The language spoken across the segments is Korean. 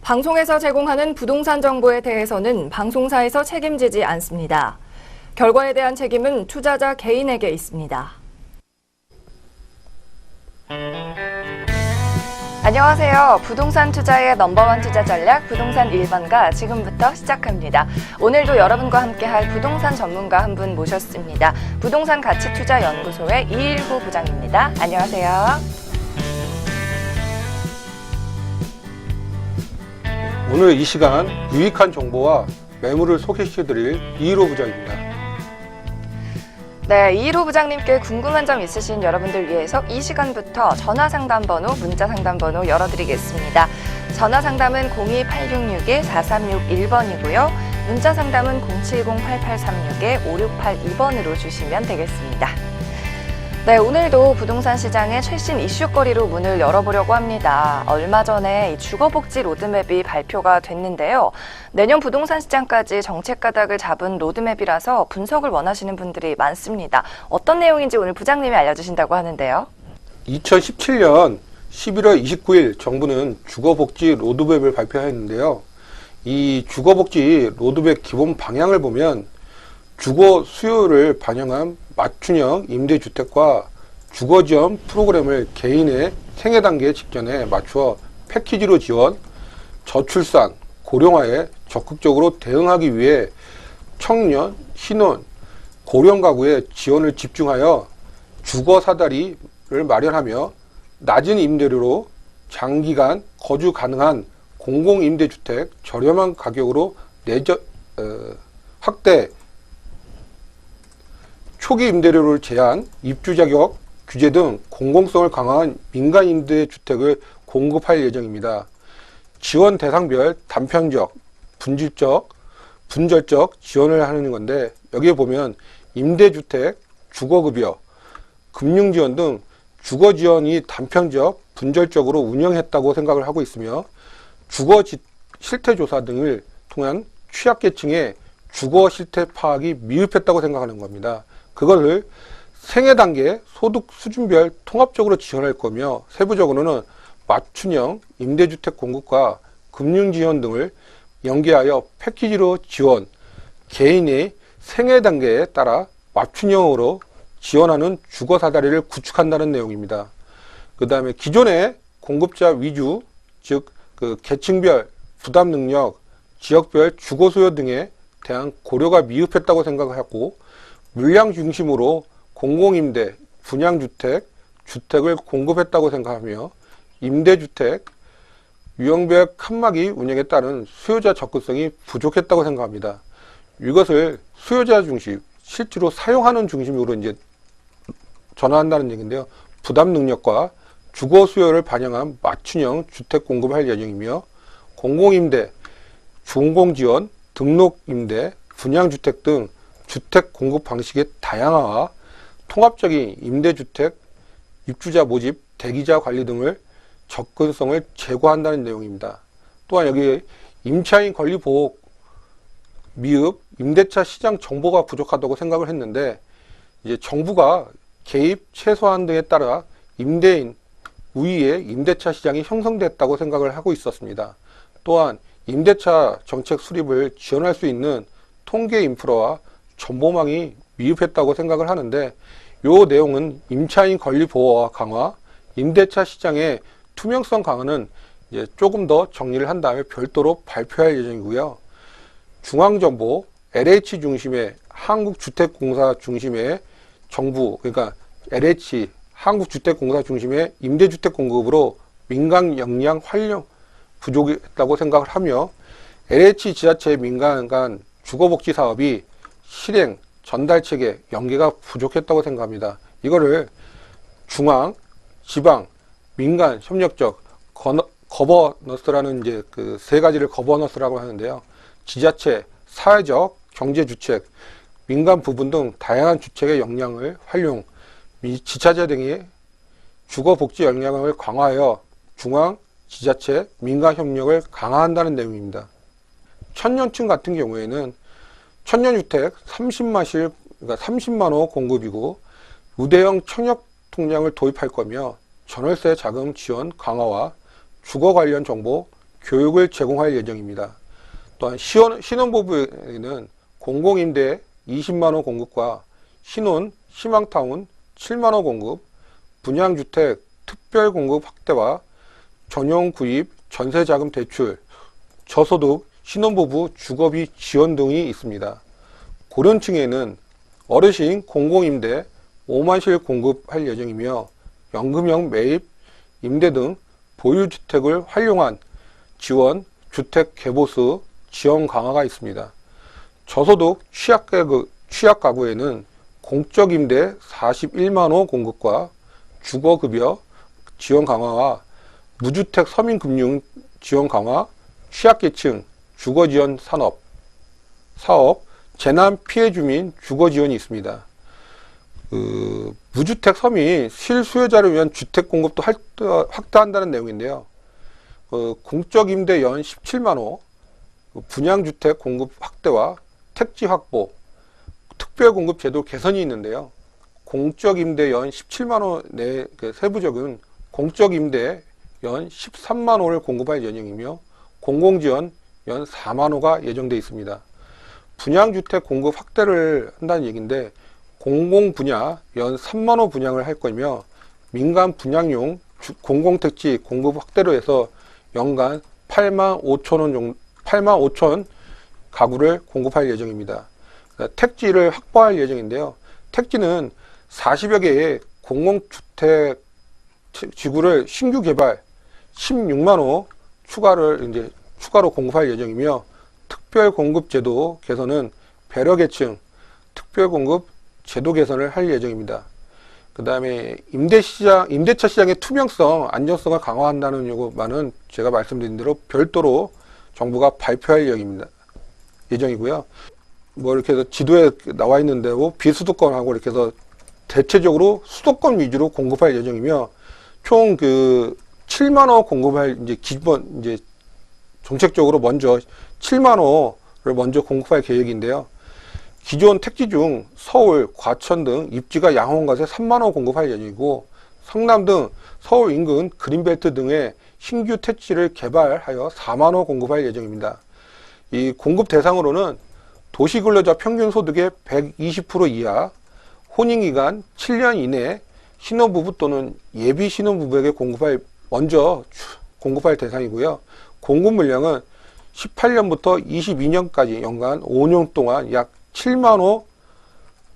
방송에서 제공하는 부동산 정보에 대해서는 방송사에서 책임지지 않습니다. 결과에 대한 책임은 투자자 개인에게 있습니다. 안녕하세요. 부동산 투자의 넘버원 투자 전략 부동산 1번가 지금부터 시작합니다. 오늘도 여러분과 함께할 부동산 전문가 한 분 모셨습니다. 부동산 가치투자연구소의 이일구 부장입니다. 안녕하세요. 오늘 이 시간 유익한 정보와 매물을 소개시켜드릴 이일구 부장입니다. 네, 이일구 부장님께 궁금한 점 있으신 여러분들 위해서 이 시간부터 전화 상담 번호, 문자 상담 번호 열어드리겠습니다. 전화 상담은 02-866-4361번이고요. 문자 상담은 070-8836-5682번으로 주시면 되겠습니다. 네, 오늘도 부동산 시장의 최신 이슈거리로 문을 열어보려고 합니다. 얼마 전에 주거복지 로드맵이 발표가 됐는데요. 내년 부동산 시장까지 정책 가닥을 잡은 로드맵이라서 분석을 원하시는 분들이 많습니다. 어떤 내용인지 오늘 부장님이 알려주신다고 하는데요. 2017년 11월 29일 정부는 주거복지 로드맵을 발표했는데요. 이 주거복지 로드맵 기본 방향을 보면 주거 수요를 반영한 맞춤형 임대주택과 주거지원 프로그램을 개인의 생애 단계 직전에 맞추어 패키지로 지원, 저출산, 고령화에 적극적으로 대응하기 위해 청년, 신혼, 고령 가구의 지원을 집중하여 주거 사다리를 마련하며 낮은 임대료로 장기간 거주 가능한 공공임대주택 저렴한 가격으로 확대, 초기 임대료를 제한, 입주 자격 규제 등 공공성을 강화한 민간 임대주택을 공급할 예정입니다. 지원 대상별 단편적, 분절적 지원을 하는 건데 여기에 보면 임대주택, 주거급여, 금융지원 등 주거지원이 단편적, 분절적으로 운영했다고 생각을 하고 있으며 주거 실태조사 등을 통한 취약계층의 주거 실태 파악이 미흡했다고 생각하는 겁니다. 그것을 생애 단계 소득 수준별 통합적으로 지원할 거며 세부적으로는 맞춤형 임대주택 공급과 금융 지원 등을 연계하여 패키지로 지원, 개인의 생애 단계에 따라 맞춤형으로 지원하는 주거 사다리를 구축한다는 내용입니다. 그 다음에 기존의 공급자 위주, 즉 계층별 부담 능력, 지역별 주거 수요 등에 대한 고려가 미흡했다고 생각하고 물량 중심으로 공공임대, 분양주택, 주택을 공급했다고 생각하며 임대주택, 유형별 칸막이 운영에 따른 수요자 접근성이 부족했다고 생각합니다. 이것을 수요자 중심, 실제로 사용하는 중심으로 이제 전환한다는 얘기인데요. 부담 능력과 주거 수요를 반영한 맞춤형 주택 공급할 예정이며 공공임대, 준공지원, 등록임대, 분양주택 등 주택 공급 방식의 다양화와 통합적인 임대주택, 입주자 모집, 대기자 관리 등을 접근성을 제고한다는 내용입니다. 또한 여기 임차인 권리 보호 미흡, 임대차 시장 정보가 부족하다고 생각을 했는데 이제 정부가 개입 최소한 등에 따라 임대인 우위의 임대차 시장이 형성됐다고 생각을 하고 있었습니다. 또한 임대차 정책 수립을 지원할 수 있는 통계 인프라와 정보망이 미흡했다고 생각을 하는데 이 내용은 임차인 권리 보호와 강화, 임대차 시장의 투명성 강화는 이제 조금 더 정리를 한 다음에 별도로 발표할 예정이고요. 중앙정보, LH 중심의 한국주택공사 중심의 정부, 그러니까 LH 한국주택공사 중심의 임대주택 공급으로 민간 역량 활용 부족했다고 생각을 하며 LH 지자체 민간 간 주거복지 사업이 실행, 전달 체계, 연계가 부족했다고 생각합니다. 이거를 중앙, 지방, 민간, 협력적, 거버넌스라는 이제 그 세 가지를 거버넌스라고 하는데요. 지자체, 사회적, 경제 주책, 민간 부분 등 다양한 주책의 역량을 활용, 지자체 등의 주거복지 역량을 강화하여 중앙, 지자체, 민간 협력을 강화한다는 내용입니다. 청년층 같은 경우에는 청년주택 30만 호 공급이고 우대형 청약 통장을 도입할 거며 전월세 자금 지원 강화와 주거 관련 정보 교육을 제공할 예정입니다. 또한 신혼부부에는 공공임대 20만원 공급과 신혼, 희망타운 7만원 공급, 분양주택 특별공급 확대와 전용 구입, 전세자금 대출, 저소득, 신혼부부 주거비 지원 등이 있습니다. 고령층에는 어르신 공공임대 5만실 공급할 예정이며 연금형 매입, 임대 등 보유주택을 활용한 지원, 주택 개보수 지원 강화가 있습니다. 저소득 취약가구에는 공적임대 41만호 공급과 주거급여 지원 강화와 무주택 서민금융 지원 강화, 취약계층 주거지원 사업, 재난 피해 주민 주거지원이 있습니다. 무주택 서민 실수요자를 위한 주택 공급도 확대한다는 내용인데요. 공적임대 연 17만호, 분양주택 공급 확대와 택지 확보, 특별공급 제도 개선이 있는데요. 공적임대 연 17만호 내 세부적은 공적임대 연 13만호를 공급할 예정이며 공공지원 연 4만호가 예정되어 있습니다. 분양주택 공급 확대를 한다는 얘기인데 공공분야 연 3만호 분양을 할 거며 민간 분양용 공공택지 공급 확대로 해서 연간 8만 5천 가구를 공급할 예정입니다. 택지를 확보할 예정인데요. 택지는 40여 개의 공공주택 지구를 신규 개발 16만 호 추가로 공급할 예정이며 특별공급 제도 개선은 배려계층 특별공급 제도 개선을 할 예정입니다. 그 다음에 임대차 시장의 투명성, 안전성을 강화한다는 요구만은 제가 말씀드린 대로 별도로 정부가 발표할 예정이고요. 뭐 이렇게 해서 지도에 나와 있는데 비수도권하고 이렇게 해서 대체적으로 수도권 위주로 공급할 예정이며 총 7만 호 공급할 정책적으로 먼저 7만 호를 먼저 공급할 계획인데요. 기존 택지 중 서울, 과천 등 입지가 양호한 곳에 3만 호 공급할 예정이고 성남 등 서울 인근 그린벨트 등의 신규 택지를 개발하여 4만 호 공급할 예정입니다. 이 공급 대상으로는 도시근로자 평균 소득의 120% 이하, 혼인기간 7년 이내 신혼부부 또는 예비 신혼부부에게 먼저 공급할 대상이고요. 공급 물량은 18년부터 22년까지 연간 5년 동안 약 7만 호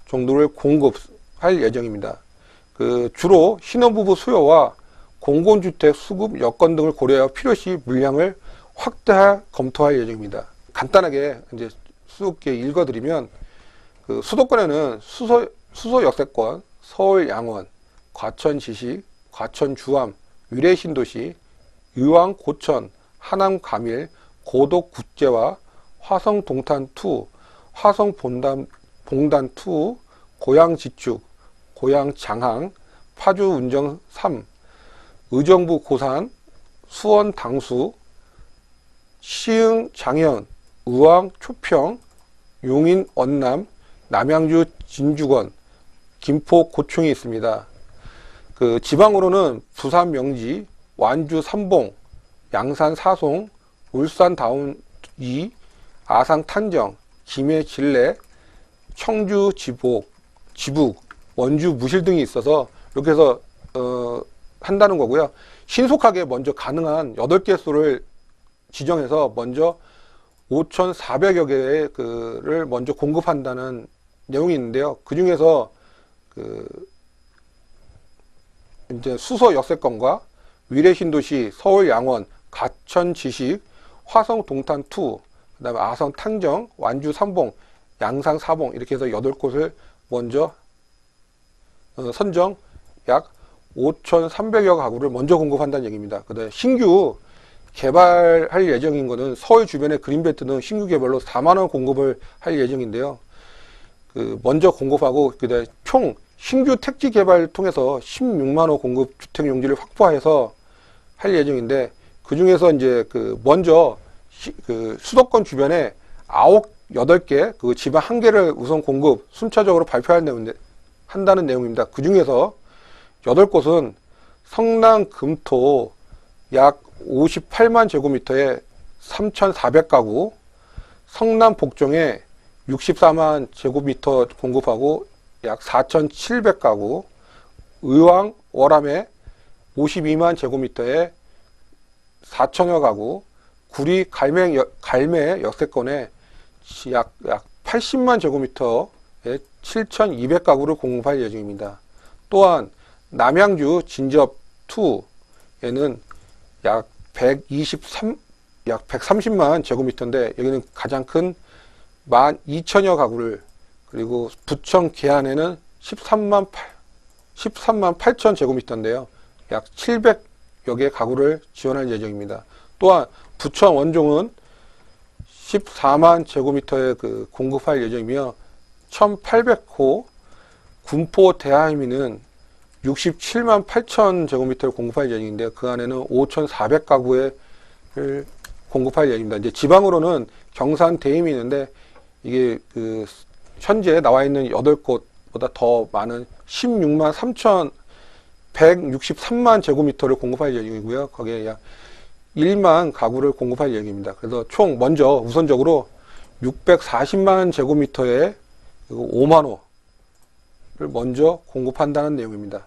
정도를 공급할 예정입니다. 주로 신혼부부 수요와 공공주택 수급 여건 등을 고려하여 필요시 물량을 검토할 예정입니다. 간단하게 이제 쭉 읽어드리면 수도권에는 수소 역세권, 서울 양원, 과천 지식, 과천 주암, 위례 신도시, 의왕 고천, 하남 가밀, 고덕 국제와 화성 동탄 2, 화성 봉단 2, 고양 지축, 고양 장항, 파주 운정 3, 의정부 고산, 수원 당수, 시흥 장현, 의왕 초평, 용인 언남, 남양주 진주건, 김포 고충이 있습니다. 지방으로는 부산 명지, 완주 삼봉, 양산 사송, 울산 다운 2, 아산 탄정, 김해 진례, 청주 지북, 원주 무실 등이 있어서 이렇게 해서 한다는 거고요. 신속하게 먼저 가능한 8개소를 지정해서 먼저 5,400여 개를 먼저 공급한다는 내용이 있는데요. 그 중에서 이제 수서 역세권과 위례 신도시, 서울 양원, 가천 지식, 화성 동탄 2, 그다음에 아성 탕정, 완주 삼봉, 양산 사봉 이렇게 해서 8곳을 먼저 선정 약 5,300여 가구를 먼저 공급한다는 얘기입니다. 그다음에 신규 개발할 예정인 거는 서울 주변의 그린벨트 등 신규 개발로 4만 원 공급을 할 예정인데요. 먼저 공급하고 그다음에 총 신규 택지 개발을 통해서 16만 호 공급 주택 용지를 확보해서 할 예정인데 그 중에서 이제 먼저 수도권 주변에 8개 지방 1개를 우선 공급 순차적으로 한다는 내용입니다. 그 중에서 8곳은 성남 금토 약 58만 제곱미터에 3,400가구, 성남 복정에 64만 제곱미터 공급하고 약 4,700가구, 의왕 월암에 52만 제곱미터에 4천여 가구, 구리 갈매 역세권에 약 80만 제곱미터에 7,200가구를 공급할 예정입니다. 또한 남양주 진접2에는 약 130만 제곱미터인데 여기는 가장 큰 12,000여 가구를, 그리고 부천 계안에는 13만 8천 제곱미터인데요. 약 700여 개 가구를 지원할 예정입니다. 또한 부천 원종은 14만 제곱미터에 공급할 예정이며 1,800호, 군포 대하임이는 67만 8천 제곱미터를 공급할 예정인데 그 안에는 5,400가구를 공급할 예정입니다. 이제 지방으로는 경산 대임이 있는데 이게 현재 나와 있는 8곳보다 더 많은 16만 3,163만 제곱미터를 공급할 예정이고요. 거기에 약 1만 가구를 공급할 예정입니다. 그래서 총 먼저 우선적으로 640만 제곱미터의 5만 호를 먼저 공급한다는 내용입니다.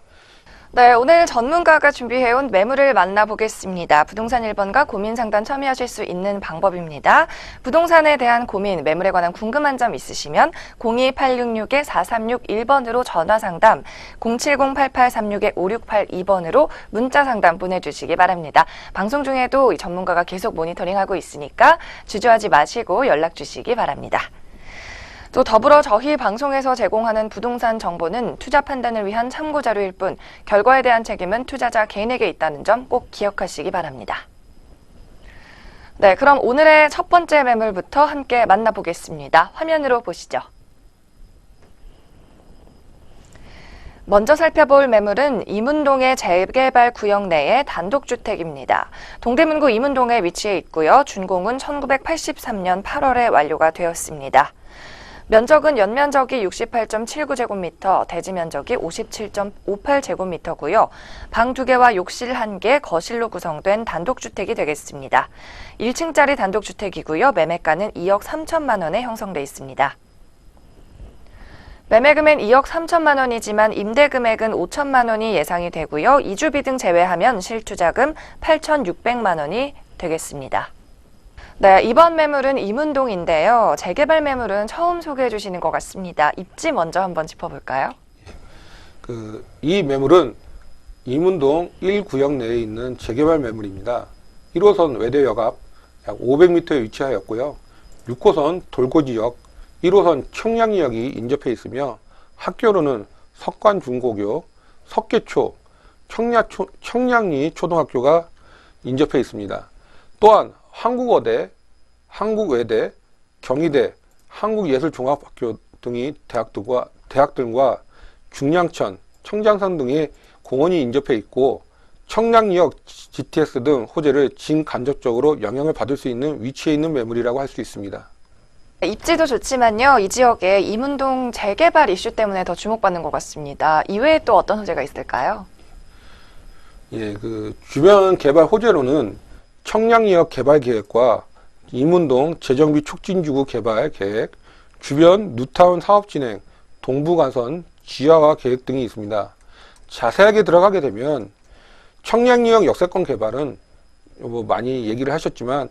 네, 오늘 전문가가 준비해온 매물을 만나보겠습니다. 부동산 1번과 고민 상담 참여하실 수 있는 방법입니다. 부동산에 대한 고민, 매물에 관한 궁금한 점 있으시면 02866-4361번으로 전화 상담, 070-8836-5682번으로 문자 상담 보내주시기 바랍니다. 방송 중에도 이 전문가가 계속 모니터링하고 있으니까 주저하지 마시고 연락 주시기 바랍니다. 또 더불어 저희 방송에서 제공하는 부동산 정보는 투자 판단을 위한 참고 자료일 뿐 결과에 대한 책임은 투자자 개인에게 있다는 점 꼭 기억하시기 바랍니다. 네, 그럼 오늘의 첫 번째 매물부터 함께 만나보겠습니다. 화면으로 보시죠. 먼저 살펴볼 매물은 이문동의 재개발 구역 내의 단독주택입니다. 동대문구 이문동에 위치해 있고요. 준공은 1983년 8월에 완료가 되었습니다. 면적은 연면적이 68.79제곱미터, 대지면적이 57.58제곱미터고요. 방 2개와 욕실 1개, 거실로 구성된 단독주택이 되겠습니다. 1층짜리 단독주택이고요. 매매가는 2억 3천만 원에 형성돼 있습니다. 매매금은 2억 3천만 원이지만 임대금액은 5천만 원이 예상이 되고요. 이주비 등 제외하면 실투자금 8,600만 원이 되겠습니다. 네, 이번 매물은 이문동인데요. 재개발 매물은 처음 소개해 주시는 것 같습니다. 입지 먼저 한번 짚어볼까요? 이 매물은 이문동 1구역 내에 있는 재개발 매물입니다. 1호선 외대역 앞 약 500m에 위치하였고요. 6호선 돌고지역, 1호선 청량리역이 인접해 있으며 학교로는 석관중고교, 석계초, 청량리 초등학교가 인접해 있습니다. 또한 한국어대, 한국외대, 경희대, 한국예술종합학교 등이 대학들과 중량천, 청장산 등의 공원이 인접해 있고 청량리역, GTS 등 호재를 진간접적으로 영향을 받을 수 있는 위치에 있는 매물이라고 할 수 있습니다. 입지도 좋지만요. 이 지역에 이문동 재개발 이슈 때문에 더 주목받는 것 같습니다. 이외에 또 어떤 호재가 있을까요? 예, 주변 개발 호재로는 청량리역 개발 계획과 이문동 재정비 촉진지구 개발 계획, 주변 뉴타운 사업 진행, 동부간선 지하화 계획 등이 있습니다. 자세하게 들어가게 되면 청량리역 역세권 개발은 많이 얘기를 하셨지만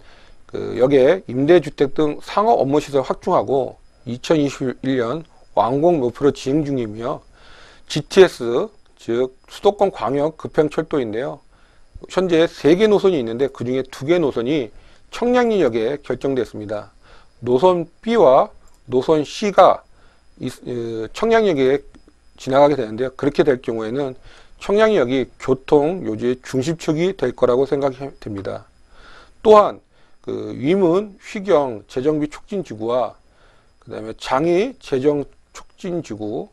여기에 임대주택 등 상업 업무시설 확충하고 2021년 완공 목표로 진행 중이며 GTS 즉 수도권 광역 급행철도인데요. 현재 3개 노선이 있는데 그 중에 2개 노선이 청량리역에 결정됐습니다. 노선 B와 노선 C가 청량리역에 지나가게 되는데요. 그렇게 될 경우에는 청량리역이 교통 요지의 중심축이 될 거라고 생각이 됩니다. 또한 위문, 휘경 재정비 촉진지구와 그 다음에 장희 재정 촉진지구,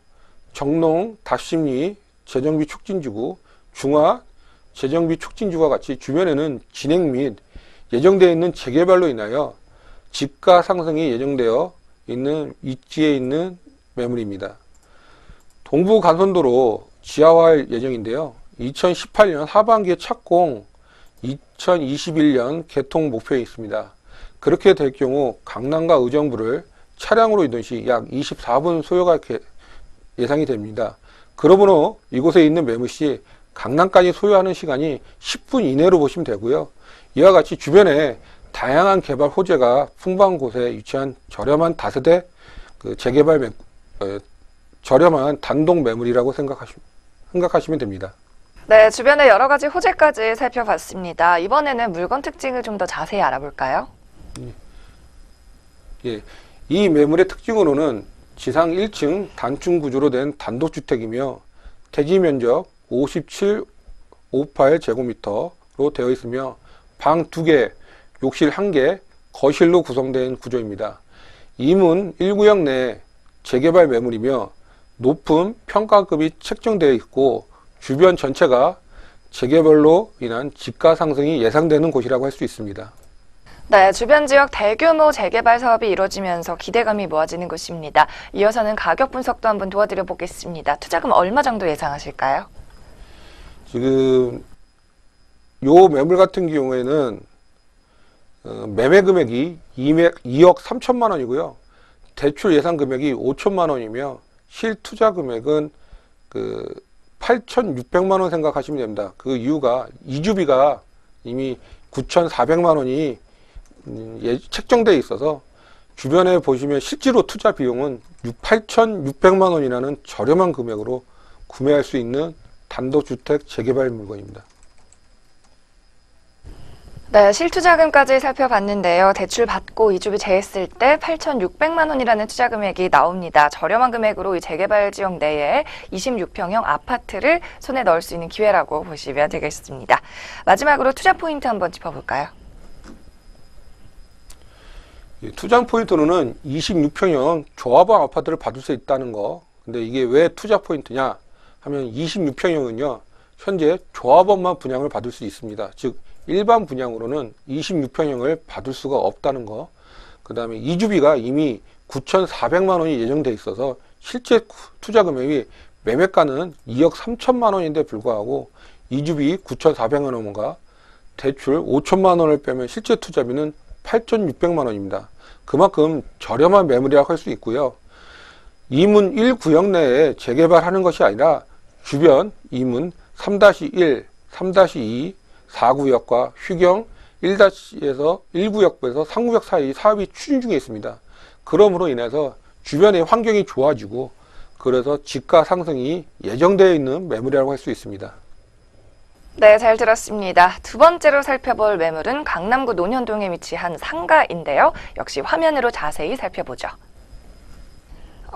정농, 답심리 재정비 촉진지구, 중화 재정비 촉진지구와 같이 주변에는 진행 및 예정되어 있는 재개발로 인하여 집가 상승이 예정되어 있는 위치에 있는 매물입니다. 동부간선도로 지하화할 예정인데요. 2018년 하반기에 착공 2021년 개통 목표에 있습니다. 그렇게 될 경우 강남과 의정부를 차량으로 이동 시 약 24분 소요가 예상이 됩니다. 그러므로 이곳에 있는 매물시 강남까지 소요하는 시간이 10분 이내로 보시면 되고요. 이와 같이 주변에 다양한 개발 호재가 풍부한 곳에 위치한 저렴한 다세대 저렴한 단독 매물이라고 생각하시면 됩니다. 네, 주변의 여러 가지 호재까지 살펴봤습니다. 이번에는 물건 특징을 좀 더 자세히 알아볼까요? 예, 이 매물의 특징으로는 지상 1층 단층 구조로 된 단독주택이며 대지 면적 57.58제곱미터로 되어 있으며 방 2개, 욕실 1개, 거실로 구성된 구조입니다. 이문 1구역 내 재개발 매물이며 높은 평가급이 책정되어 있고 주변 전체가 재개발로 인한 집가 상승이 예상되는 곳이라고 할 수 있습니다. 네, 주변 지역 대규모 재개발 사업이 이루어지면서 기대감이 모아지는 곳입니다. 이어서는 가격 분석도 한번 도와드려 보겠습니다. 투자금 얼마 정도 예상하실까요? 지금 요 매물 같은 경우에는 매매 금액이 2억 3천만 원이고요. 대출 예상 금액이 5천만 원이며 실투자 금액은 8,600만 원 생각하시면 됩니다. 그 이유가 이주비가 이미 9,400만 원이 책정되어 있어서 주변에 보시면 실제로 투자 비용은 8,600만 원이라는 저렴한 금액으로 구매할 수 있는 단독주택 재개발 물건입니다. 네, 실투자금까지 살펴봤는데요. 대출 받고 이주비 제했을 때 8,600만 원이라는 투자 금액이 나옵니다. 저렴한 금액으로 이 재개발 지역 내에 26평형 아파트를 손에 넣을 수 있는 기회라고 보시면 되겠습니다. 마지막으로 투자 포인트 한번 짚어볼까요? 투자 포인트로는 26평형 조합원 아파트를 받을 수 있다는 거. 근데 이게 왜 투자 포인트냐 하면 26평형은요 현재 조합원만 분양을 받을 수 있습니다. 즉 일반 분양으로는 26평형을 받을 수가 없다는 거. 그 다음에 이주비가 이미 9,400만 원이 예정돼 있어서 실제 투자 금액이 매매가는 2억 3천만 원인데 불구하고 이주비 9,400만 원과 대출 5천만 원을 빼면 실제 투자비는 8,600만 원입니다. 그만큼 저렴한 매물이라고 할 수 있고요. 이문 1구역 내에 재개발하는 것이 아니라 주변 이문 3-1, 3-2, 4구역과 휴경 1-에서 1구역에서 3구역 사이 사업이 추진 중에 있습니다. 그러므로 인해서 주변의 환경이 좋아지고 그래서 집가 상승이 예정되어 있는 매물이라고 할 수 있습니다. 네, 잘 들었습니다. 두 번째로 살펴볼 매물은 강남구 논현동에 위치한 상가인데요. 역시 화면으로 자세히 살펴보죠.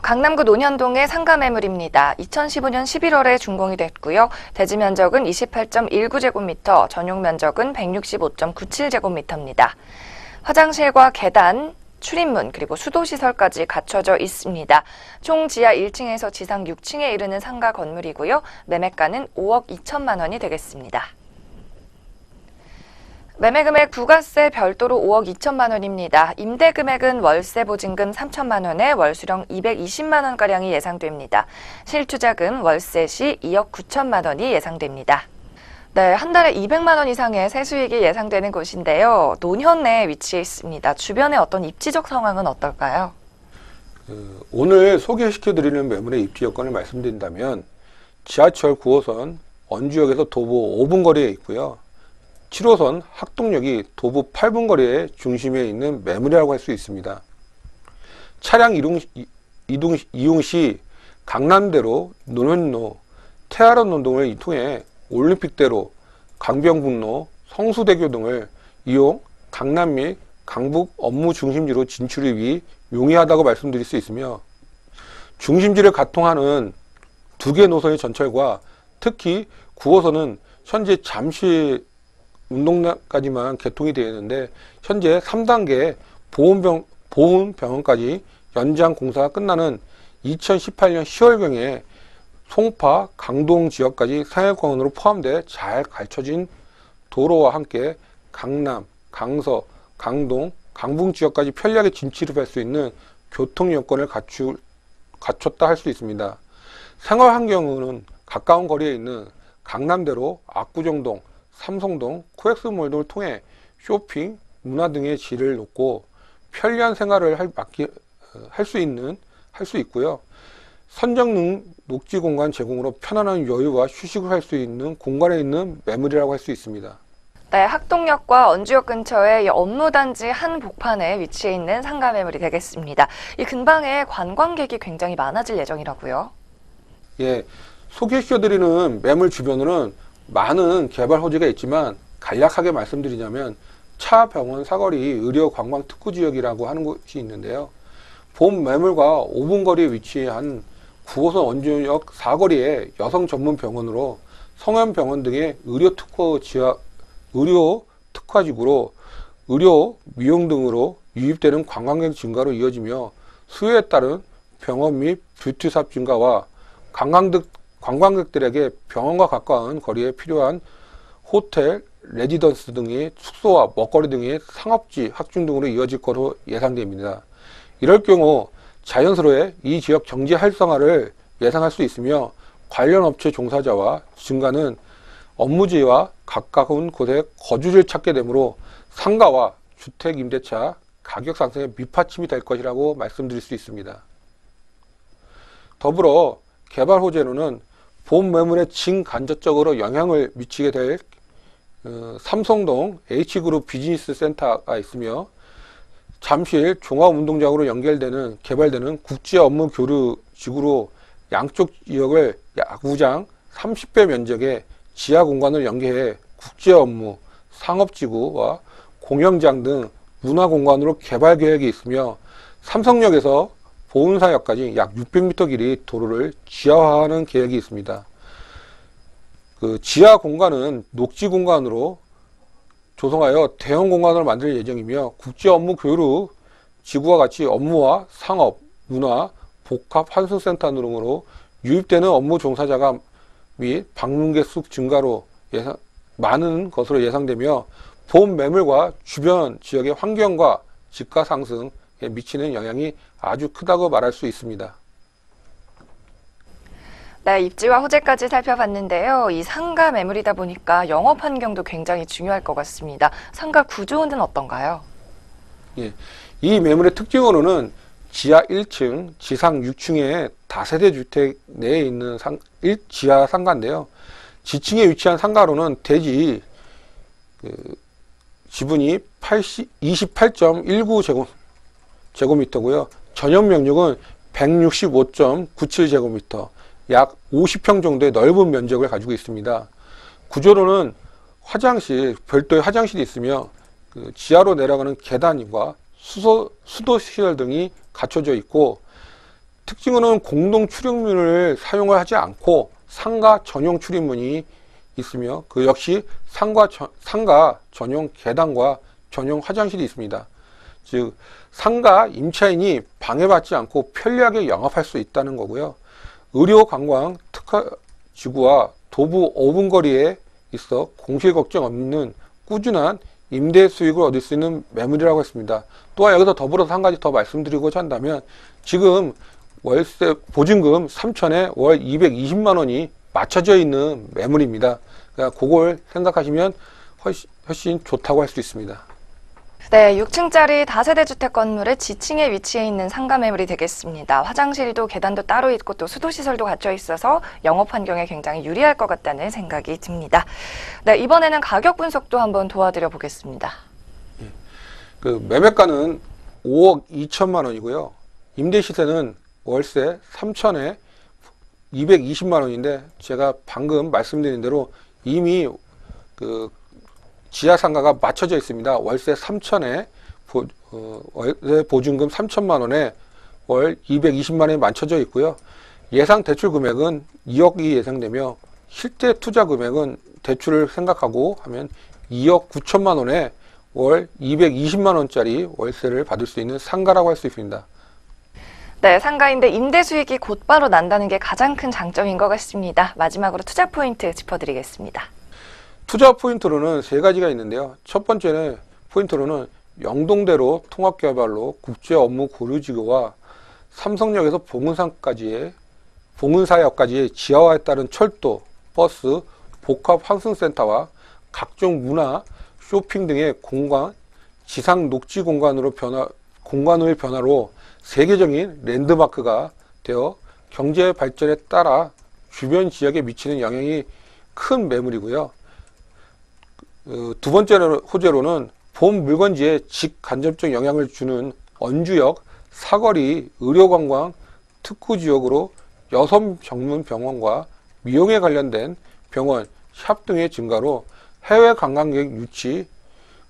강남구 논현동의 상가 매물입니다. 2015년 11월에 준공이 됐고요. 대지 면적은 28.19제곱미터, 전용 면적은 165.97제곱미터입니다. 화장실과 계단, 출입문 그리고 수도시설까지 갖춰져 있습니다. 총 지하 1층에서 지상 6층에 이르는 상가 건물이고요. 매매가는 5억 2천만 원이 되겠습니다. 매매금액 부가세 별도로 5억 2천만 원입니다. 임대금액은 월세 보증금 3천만 원에 월수령 220만 원가량이 예상됩니다. 실투자금 월세 시 2억 9천만 원이 예상됩니다. 네, 한 달에 200만 원 이상의 세수익이 예상되는 곳인데요. 논현 내에 위치해 있습니다. 주변의 어떤 입지적 상황은 어떨까요? 오늘 소개시켜드리는 매물의 입지 여건을 말씀드린다면 지하철 9호선 원주역에서 도보 5분 거리에 있고요. 7호선 학동역이 도보 8분 거리의 중심에 있는 매물이라고 할 수 있습니다. 차량 이용 시 강남대로, 논현로, 태아런운동을 통해 올림픽대로, 강병북로, 성수대교 등을 이용 강남 및 강북 업무 중심지로 진출이 용이하다고 말씀드릴 수 있으며 중심지를 가통하는 두 개 노선의 전철과 특히 9호선은 현재 잠시 운동까지만 개통이 되어 있는데 현재 3단계 보훈병원까지 연장 공사가 끝나는 2018년 10월경에 송파, 강동 지역까지 상해권으로 포함돼 잘 갖춰진 도로와 함께 강남, 강서, 강동, 강북 지역까지 편리하게 진출할 수 있는 교통 여건을 갖췄다 할 수 있습니다. 생활 환경은 가까운 거리에 있는 강남대로 압구정동, 삼성동, 코엑스몰 등을 통해 쇼핑, 문화 등의 질을 높고 편리한 생활을 할 수 있고요. 선정 녹지 공간 제공으로 편안한 여유와 휴식을 할 수 있는 공간에 있는 매물이라고 할 수 있습니다. 네, 학동역과 언주역 근처에 이 업무단지 한 복판에 위치해 있는 상가 매물이 되겠습니다. 이 근방에 관광객이 굉장히 많아질 예정이라고요. 예, 소개시켜드리는 매물 주변으로는 많은 개발 호재가 있지만 간략하게 말씀드리자면 차, 병원, 사거리, 의료, 관광 특구 지역이라고 하는 곳이 있는데요. 본 매물과 5분 거리에 위치한 9호선 언주역 사거리의 여성 전문 병원으로 성현병원 등의 의료 특화지구로 의료, 미용 등으로 유입되는 관광객 증가로 이어지며 수요에 따른 병원 및 뷰티 사업 증가와 관광객들에게 병원과 가까운 거리에 필요한 호텔, 레지던스 등의 숙소와 먹거리 등의 상업지 확충 등으로 이어질 것으로 예상됩니다. 이럴 경우 자연스레 이 지역 경제 활성화를 예상할 수 있으며 관련 업체 종사자와 증가는 업무지와 가까운 곳에 거주지를 찾게 되므로 상가와 주택 임대차 가격 상승에 밑받침이 될 것이라고 말씀드릴 수 있습니다. 더불어 개발 호재로는 본 매물에 진간접적으로 영향을 미치게 될 삼성동 H그룹 비즈니스 센터가 있으며 잠실 종합운동장으로 개발되는 국제 업무 교류 지구로 양쪽 지역을 야구장 30배 면적의 지하 공간을 연계해 국제 업무, 상업지구와 공연장 등 문화 공간으로 개발 계획이 있으며 삼성역에서 보은사역까지 약 600m 길이 도로를 지하화하는 계획이 있습니다. 그 지하 공간은 녹지 공간으로 조성하여 대형 공간을 만들 예정이며 국제 업무 교류 지구와 같이 업무와 상업, 문화, 복합 환승센터 등으로 유입되는 업무 종사자가 및 방문객 수 증가로 많은 것으로 예상되며 본 매물과 주변 지역의 환경과 집가 상승에 미치는 영향이 아주 크다고 말할 수 있습니다. 네, 입지와 호재까지 살펴봤는데요. 이 상가 매물이다 보니까 영업 환경도 굉장히 중요할 것 같습니다. 상가 구조는 어떤가요? 예, 이 매물의 특징으로는 지하 1층, 지상 6층의 다세대 주택 내에 있는 지하 상가인데요. 지층에 위치한 상가로는 대지 지분이 28.19제곱미터고요. 전용 면적은 165.97제곱미터, 약 50평 정도의 넓은 면적을 가지고 있습니다. 구조로는 별도의 화장실이 있으며 지하로 내려가는 계단과 수도시설 등이 갖춰져 있고, 특징으로는 공동 출입문을 사용을 하지 않고 상가 전용 출입문이 있으며 그 역시 상가 전용 계단과 전용 화장실이 있습니다. 즉 상가 임차인이 방해받지 않고 편리하게 영업할 수 있다는 거고요. 의료 관광 특화 지구와 도보 5분 거리에 있어 공실 걱정 없는 꾸준한 임대 수익을 얻을 수 있는 매물이라고 했습니다. 또한 여기서 더불어서 한 가지 더 말씀드리고자 한다면 지금 월세 보증금 3천에 월 220만 원이 맞춰져 있는 매물입니다. 그러니까 그걸 생각하시면 훨씬 좋다고 할 수 있습니다. 네, 6층짜리 다세대 주택 건물의 지층에 위치해 있는 상가 매물이 되겠습니다. 화장실도 계단도 따로 있고 또 수도시설도 갖춰 있어서 영업 환경에 굉장히 유리할 것 같다는 생각이 듭니다. 네, 이번에는 가격 분석도 한번 도와드려 보겠습니다. 그 매매가는 5억 2천만 원이고요. 임대 시세는 월세 3천에 220만 원인데 제가 방금 말씀드린 대로 이미 그 지하 상가가 맞춰져 있습니다. 월세 3천에 월세 보증금 3천만 원에 월 220만 원에 맞춰져 있고요. 예상 대출 금액은 2억이 예상되며 실제 투자 금액은 대출을 생각하고 하면 2억 9천만 원에 월 220만 원짜리 월세를 받을 수 있는 상가라고 할 수 있습니다. 네, 상가인데 임대 수익이 곧바로 난다는 게 가장 큰 장점인 것 같습니다. 마지막으로 투자 포인트 짚어드리겠습니다. 투자 포인트로는 세 가지가 있는데요. 첫 번째는 포인트로는 영동대로 통합개발로 국제 업무 고르지구와 삼성역에서 봉은사역까지의 지하화에 따른 철도, 버스, 복합 환승센터와 각종 문화, 쇼핑 등의 공간, 지상 녹지 공간의 변화로 세계적인 랜드마크가 되어 경제 발전에 따라 주변 지역에 미치는 영향이 큰 매물이고요. 두 번째 호재로는 본 물건지에 직간접적 영향을 주는 언주역, 사거리, 의료관광, 특구지역으로 여성 전문 병원과 미용에 관련된 병원, 샵 등의 증가로 해외 관광객 유치,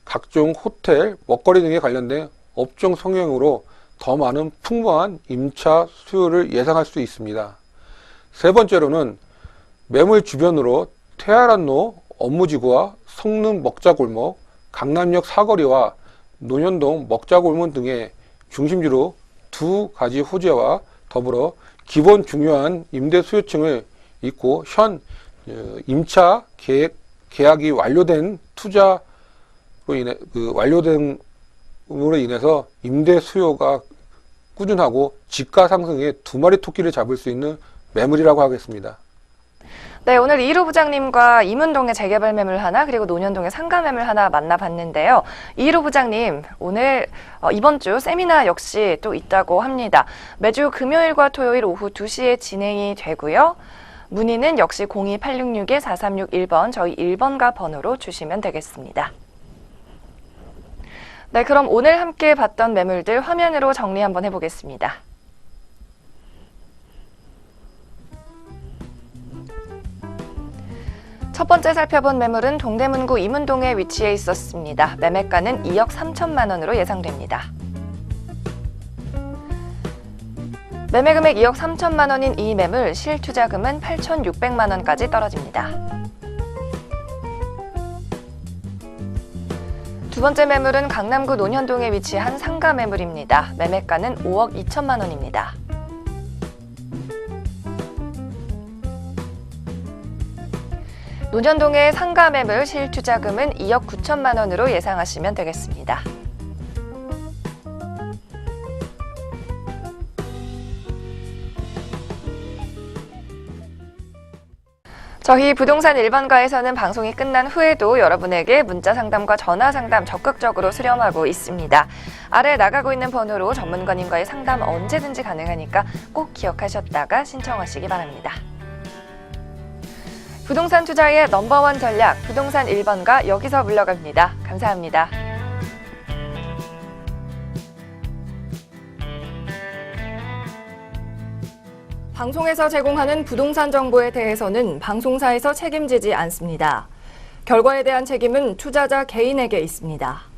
각종 호텔, 먹거리 등에 관련된 업종 성형으로 더 많은 풍부한 임차 수요를 예상할 수 있습니다. 세 번째로는 매물 주변으로 태아란로, 업무지구와 성능 먹자골목, 강남역 사거리와 논현동 먹자골목 등의 중심지로 두 가지 호재와 더불어 기본 중요한 임대 수요층을 잇고 현 임차 계약이 완료된 투자로 인해서 임대 수요가 꾸준하고 집가 상승에 두 마리 토끼를 잡을 수 있는 매물이라고 하겠습니다. 네, 오늘 이루 부장님과 이문동의 재개발 매물 하나 그리고 논현동의 상가 매물 하나 만나봤는데요. 이루 부장님, 오늘 이번 주 세미나 역시 또 있다고 합니다. 매주 금요일과 토요일 오후 2시에 진행이 되고요. 문의는 역시 02-866-4361번 저희 1번가 번호로 주시면 되겠습니다. 네, 그럼 오늘 함께 봤던 매물들 화면으로 정리 한번 해보겠습니다. 첫 번째 살펴본 매물은 동대문구 이문동에 위치해 있었습니다. 매매가는 2억 3천만 원으로 예상됩니다. 매매금액 2억 3천만 원인 이 매물, 실투자금은 8,600만 원까지 떨어집니다. 두 번째 매물은 강남구 논현동에 위치한 상가 매물입니다. 매매가는 5억 2천만 원입니다. 논현동의 상가 매물 실투자금은 2억 9천만 원으로 예상하시면 되겠습니다. 저희 부동산 1번가에서는 방송이 끝난 후에도 여러분에게 문자 상담과 전화 상담 적극적으로 수렴하고 있습니다. 아래 나가고 있는 번호로 전문가님과의 상담 언제든지 가능하니까 꼭 기억하셨다가 신청하시기 바랍니다. 부동산 투자의 넘버원 전략, 부동산 1번가 여기서 물러갑니다. 감사합니다. 방송에서 제공하는 부동산 정보에 대해서는 방송사에서 책임지지 않습니다. 결과에 대한 책임은 투자자 개인에게 있습니다.